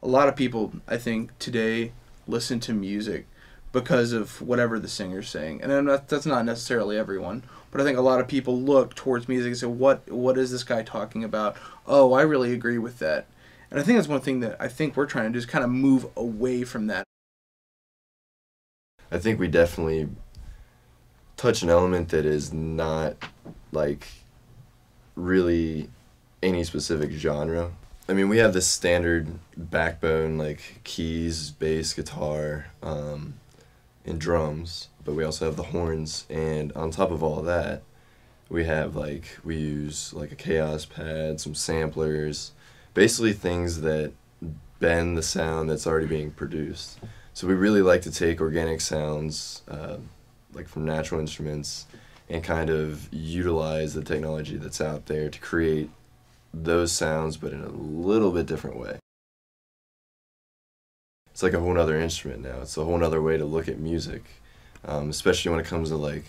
a lot of people, I think, today listen to music because of whatever the singer's saying. And that's not necessarily everyone, but I think a lot of people look towards music and say, what is this guy talking about? Oh, I really agree with that. And I think that's one thing that I think we're trying to do is kind of move away from that. I think we definitely touch an element that is not like really any specific genre. I mean, we have this standard backbone like keys, bass, guitar, and drums, but we also have the horns, and on top of all that, we use like a Chaos pad, some samplers, basically things that bend the sound that's already being produced. So we really like to take organic sounds, like from natural instruments, and kind of utilize the technology that's out there to create those sounds, but in a little bit different way. It's like a whole other instrument now. It's a whole other way to look at music, especially when it comes to like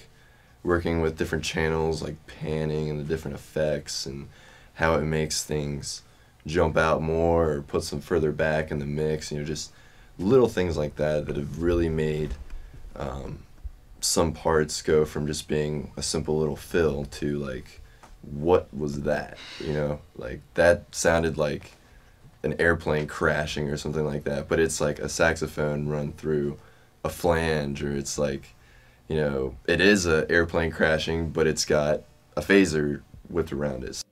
working with different channels, like panning and the different effects and how it makes things jump out more or put some further back in the mix. Just little things like that that have really made some parts go from just being a simple little fill to like, what was that? Like that sounded like an airplane crashing or something like that, but it's like a saxophone run through a flange, or it's like, it is a airplane crashing, but it's got a phaser whipped around it.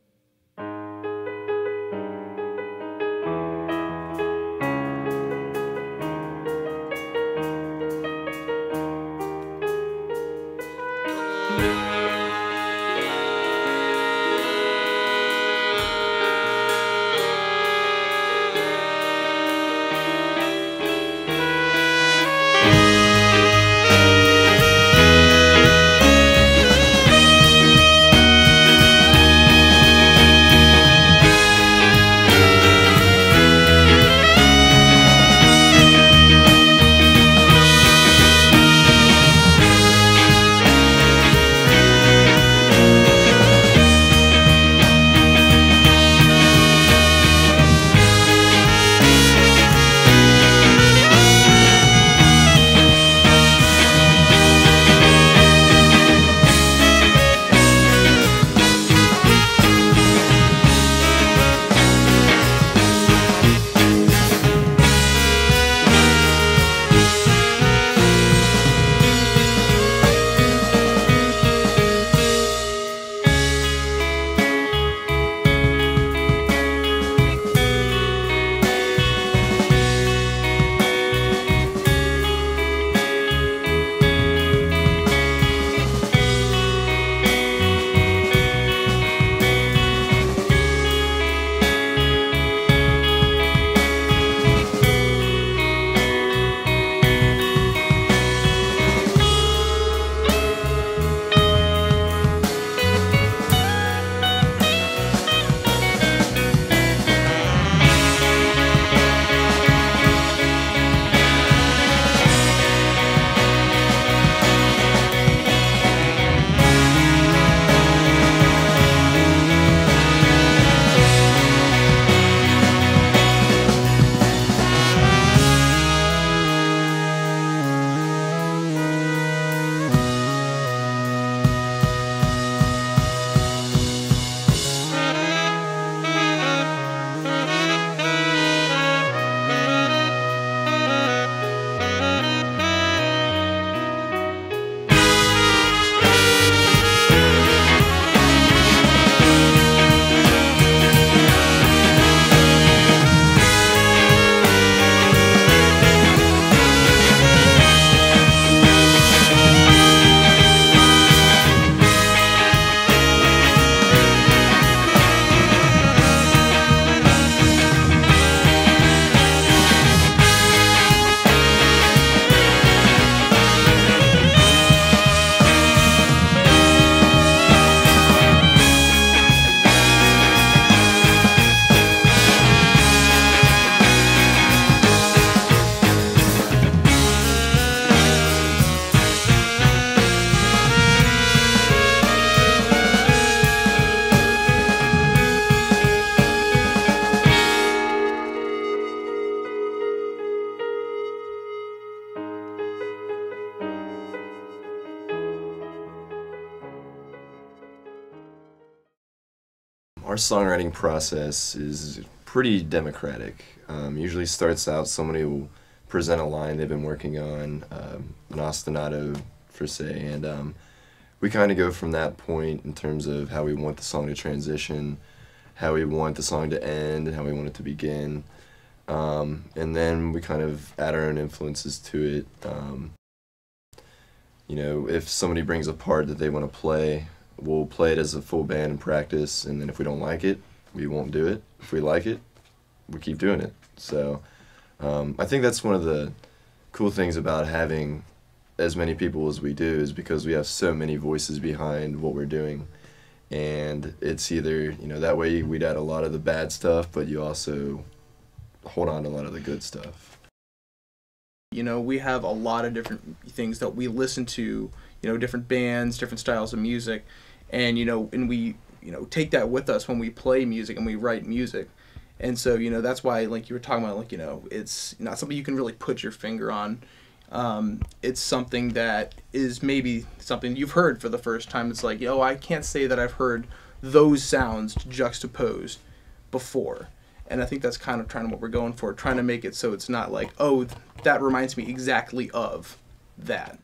Our songwriting process is pretty democratic. Usually starts out, somebody will present a line they've been working on, an ostinato per se, and we kind of go from that point in terms of how we want the song to transition, how we want the song to end, and how we want it to begin. And then we kind of add our own influences to it. You know, if somebody brings a part that they want to play, we'll play it as a full band in practice, and then if we don't like it, we won't do it. If we like it, we keep doing it. So I think that's one of the cool things about having as many people as we do, is because we have so many voices behind what we're doing. And it's either, you know, that way we'd add a lot of the bad stuff, but you also hold on to a lot of the good stuff. You know, we have a lot of different things that we listen to, you know, different bands, different styles of music, and, you know, and we, you know, take that with us when we play music and we write music. And so, you know, that's why, like you were talking about, like, you know, it's not something you can really put your finger on. It's something that is maybe something you've heard for the first time. It's like, oh, I can't say that I've heard those sounds juxtaposed before. And I think that's kind of what we're going for, trying to make it so it's not like, oh, that reminds me exactly of that.